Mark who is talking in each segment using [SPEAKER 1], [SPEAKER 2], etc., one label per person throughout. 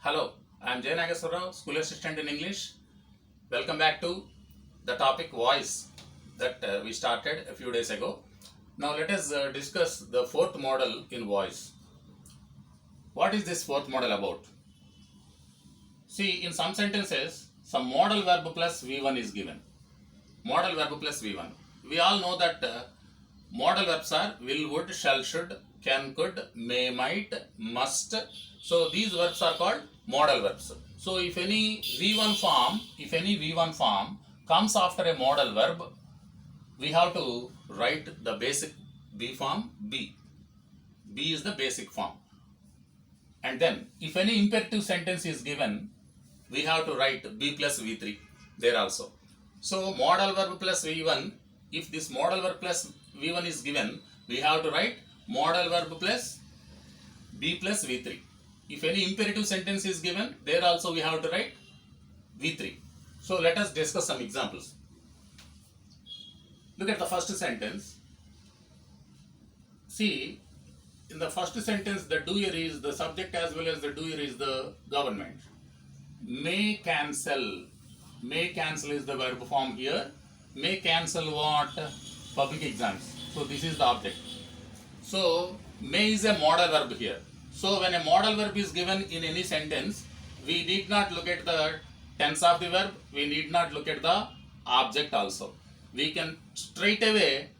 [SPEAKER 1] Hello, I am Jay Nageswara, School Assistant in English. Welcome back to the topic voice that we started a few days ago. Now let us discuss the fourth model in voice. What is this fourth model about? See, in some sentences, some modal verb plus V1 is given. Modal verb plus V1. We all know that modal verbs are will, would, shall, should, can, could, may, might, must. So these verbs are called modal verbs. So if any V1 form comes after a modal verb, we have to write the basic B form B. B is the basic form. And then if any imperative sentence is given, we have to write B plus V3 there also. So modal verb plus V1, if this modal verb plus V1 is given, we have to write modal verb plus B plus V3. If any imperative sentence is given, there also we have to write V3. So let us discuss some examples. Look at the first sentence. See, in the first sentence, the doer is the subject as well as the doer is the government. May cancel. May cancel is the verb form here. May cancel what? Public exams. So this is the object. So may is a modal verb here. So when a modal verb is given in any sentence, we need not look at the tense of the verb. We need not look at the object also. We can straight away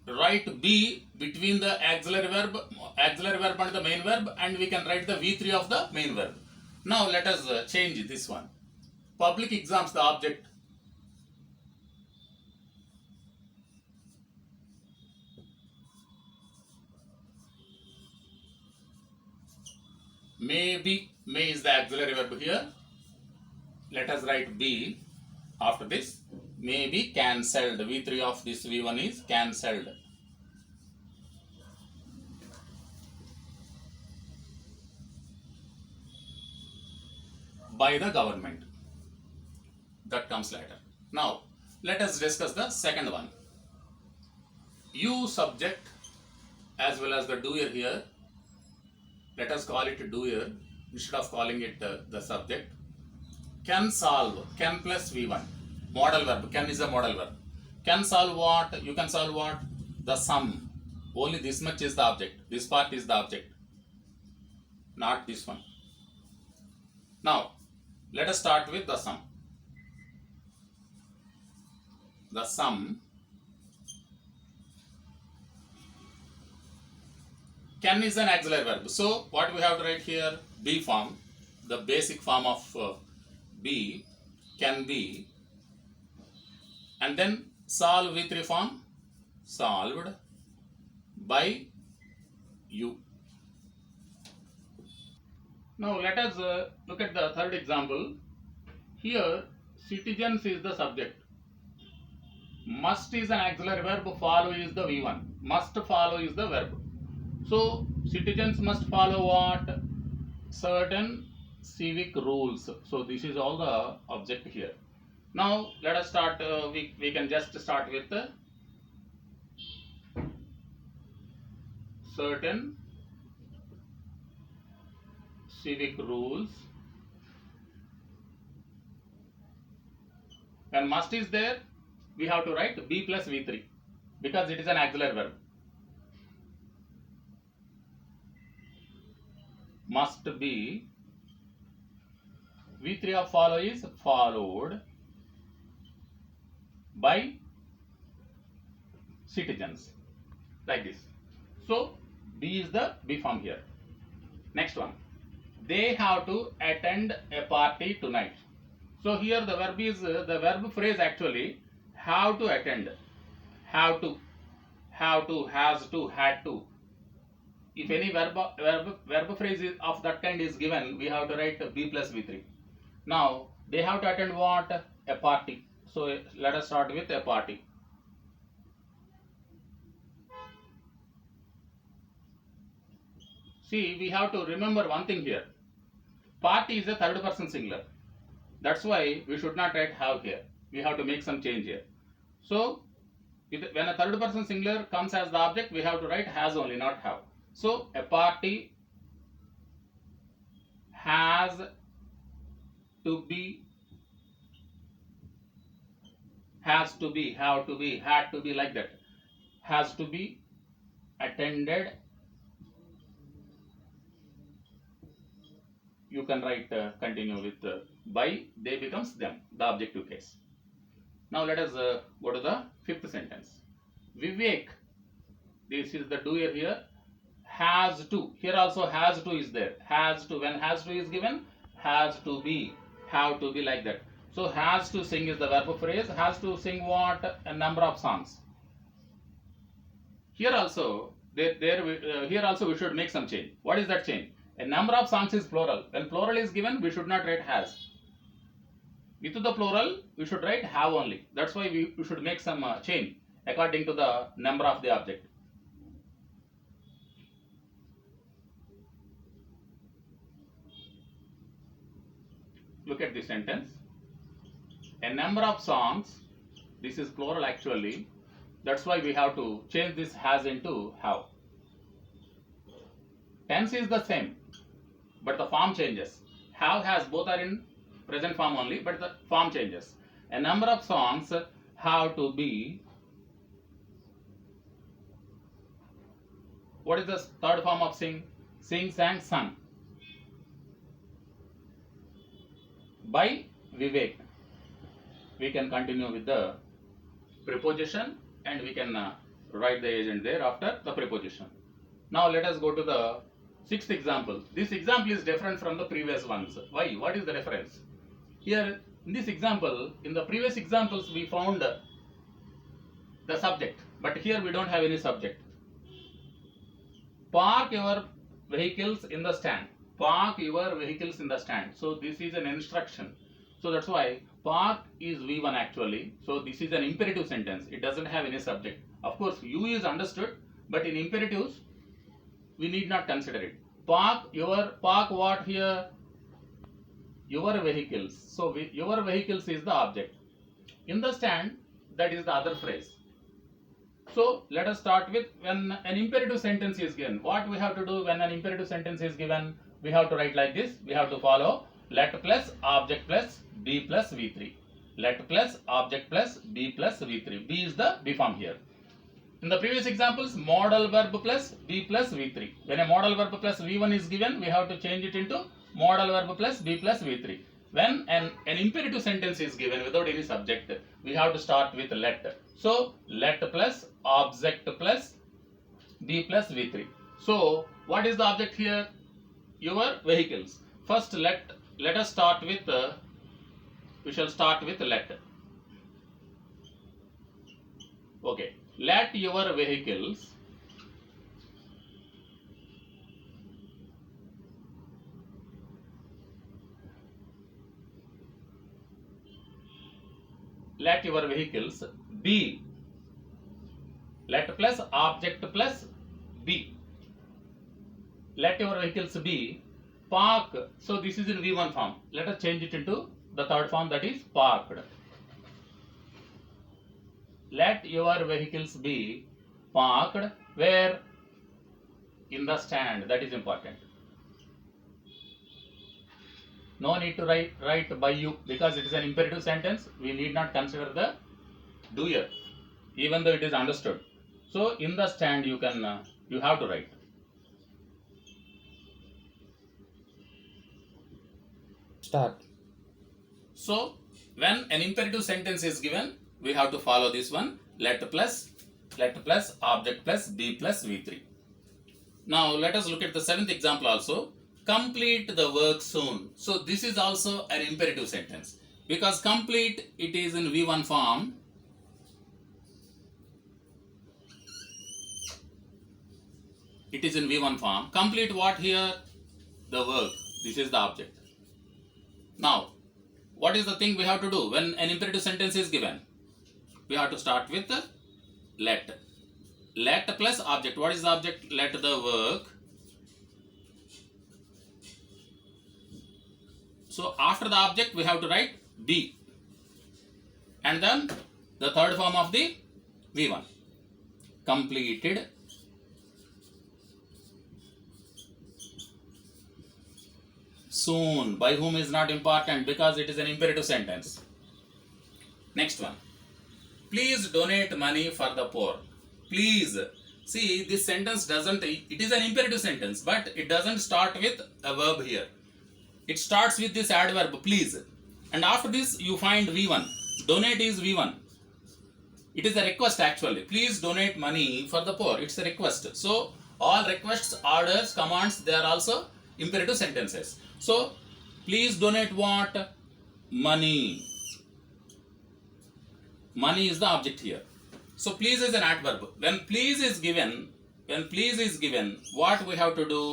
[SPEAKER 1] write B between the auxiliary verb and the main verb, and we can write the V3 of the main verb. Now let us change this one. Public exams, the object. Maybe, may is the auxiliary verb here. Let us write B after this. May be cancelled. V3 of this V1 is cancelled. By the government. That comes later. Now, let us discuss the second one. You subject as well as the doer here. Let us call it doer instead of calling it the subject. Can solve. Can plus V1. Modal verb. Can is a modal verb. Can solve what? You can solve what? The sum. Only this much is the object. This part is the object. Not this one. Now, let us start with the sum. The sum. Can is an auxiliary verb. So, what we have to write here? B form. The basic form of B can be. And then solve V3 form. Solved by you. Now let us look at the third example. Here citizens is the subject. Must is an auxiliary verb. Follow is the V1. Must follow is the verb. So citizens must follow what? Certain civic rules. So this is all the object here. Now let us start. We can just start with certain civic rules. When must is there, we have to write B plus V3 because it is an auxiliary verb. Must be. V3 of follow is followed by citizens, like this. So B is the B form here. Next one. They have to attend a party tonight. So here the verb is the verb phrase actually have to attend. Have to, has to, had to. If any verb phrase of that kind is given, we have to write B plus V3. Now they have to attend what? A party. So let us start with a party. See, we have to remember one thing here. Party is a third person singular. That's why we should not write have here. We have to make some change here. So when a third person singular comes as the object, we have to write has only, not have. So a party has has to be, have to be, had to be, like that. Has to be attended. You can write continue with by, they becomes them, the objective case. Now let us go to the fifth sentence. Vivek, this is the doer here, has to. Here also has to is there. Has to, when has to is given, has to be, have to be, like that. So has to sing is the verb phrase. Has to sing what? A number of songs. Here also, here also we should make some change. What is that change? A number of songs is plural. When plural is given, we should not write has. With the plural, we should write have only. That's why we should make some change according to the number of the object. Look at this sentence. A number of songs, this is plural actually. That's why we have to change this has into have. Tense is the same, but the form changes. Have, has, both are in present form only, but the form changes. A number of songs have to be. What is the third form of sing? Sing, sang, sung. By Vivek. We can continue with the preposition and we can write the agent there after the preposition. Now let us go to the sixth example. This example is different from the previous ones. Why? What is the difference? Here in this example, in the previous examples we found the subject, but here we don't have any subject. Park your vehicles in the stand. Park your vehicles in the stand. So this is an instruction. So that's why park is V1 actually. So this is an imperative sentence. It doesn't have any subject. Of course, you is understood, but in imperatives, we need not consider it. Park what here? Your vehicles. So your vehicles is the object. In the stand, that is the other phrase. So let us start with when an imperative sentence is given. What we have to do when an imperative sentence is given? We have to write like this. We have to follow let plus object plus be plus V3. Let plus object plus be plus V3. Be is the be form here. In the previous examples, modal verb plus be plus V3. When a modal verb plus V1 is given, we have to change it into modal verb plus be plus V3. When an imperative sentence is given without any subject, we have to start with let. So let plus object plus be plus V3. So what is the object here? Your vehicles. First let us start with we shall start with let. Okay, let your vehicles be. Let plus object plus be. Let your vehicles be park. So this is in V1 form. Let us change it into the third form, that is parked. Let your vehicles be parked where? In the stand. That is important. No need to write by you because it is an imperative sentence. We need not consider the doer even though it is understood. So in the stand you can you have to write.
[SPEAKER 2] Start.
[SPEAKER 1] So when an imperative sentence is given, we have to follow this one, let plus object plus be plus V3. Now let us look at the seventh example also. Complete the work soon. So this is also an imperative sentence because complete, it is in V1 form. It is in V1 form. Complete what here? The work. This is the object. Now, what is the thing we have to do when an imperative sentence is given? We have to start with let. Let plus object. What is the object? Let the work. So after the object we have to write be. And then the third form of the V1. soon. By whom is not important because it is an imperative sentence. Next one. Please donate money for the poor. Please. See, this sentence doesn't, it is an imperative sentence, but it doesn't start with a verb here. It starts with this adverb, please. And after this, you find V1. Donate is V1. It is a request actually. Please donate money for the poor. It's a request. So, all requests, orders, commands, they are also imperative sentences. So, please donate what? Money. Money is the object here. So, please is an adverb. When please is given, what we have to do?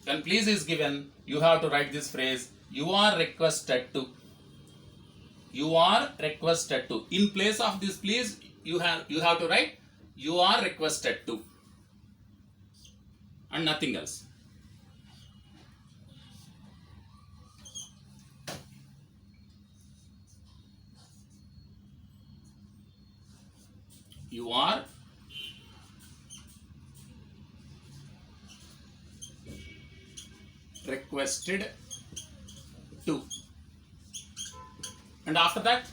[SPEAKER 1] When please is given, you have to write this phrase, you are requested to. You are requested to. In place of this please, you have to write, you are requested to. And nothing else. You are requested to. And after that,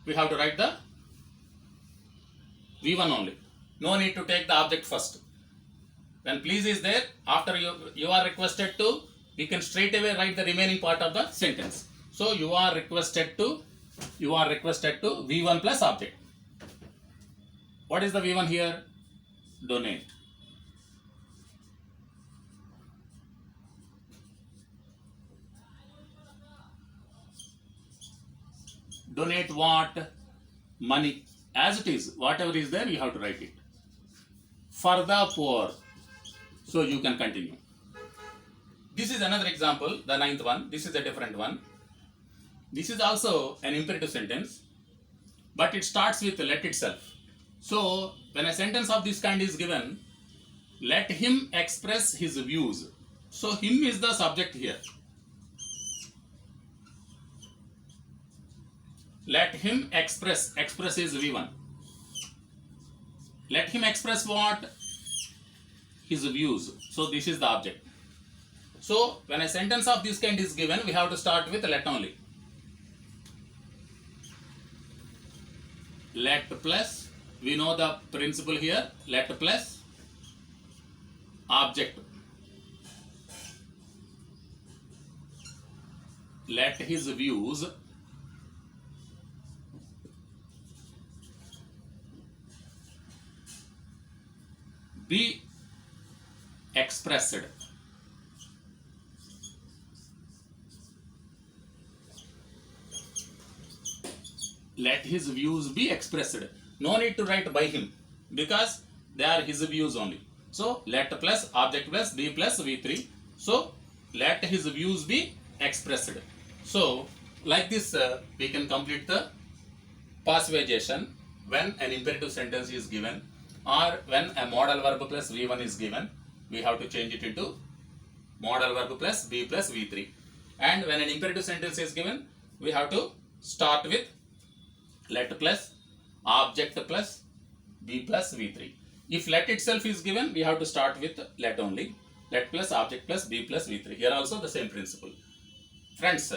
[SPEAKER 1] we have to write the V1 only. No need to take the object first. When please is there, after you are requested to, you can straight away write the remaining part of the sentence. So you are requested to V1 plus object. What is the V1 here? Donate. Donate what? Money. As it is, whatever is there, you have to write it. For the poor. So you can continue. This is another example, the 9th one. This is a different one. This is also an imperative sentence, but it starts with let itself. So, when a sentence of this kind is given, let him express his views. So, him is the subject here. Let him express. Express is V1. Let him express what? His views. So, this is the object. So, when a sentence of this kind is given, we have to start with let only. Let plus. We know the principle here. Let plus object. Let his views be expressed. Let his views be expressed. No need to write by him because they are his views only. So, let plus object plus be plus V3. So, let his views be expressed. So, like this, we can complete the passivization when an imperative sentence is given, or when a modal verb plus V1 is given, we have to change it into modal verb plus B plus V3. And when an imperative sentence is given, we have to start with let plus object plus B plus V3. If let itself is given, we have to start with let only. Let plus object plus B plus V3. Here also the same principle. Friends,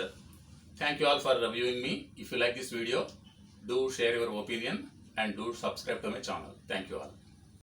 [SPEAKER 1] thank you all for viewing me. If you like this video, do share your opinion and do subscribe to my channel. Thank you all.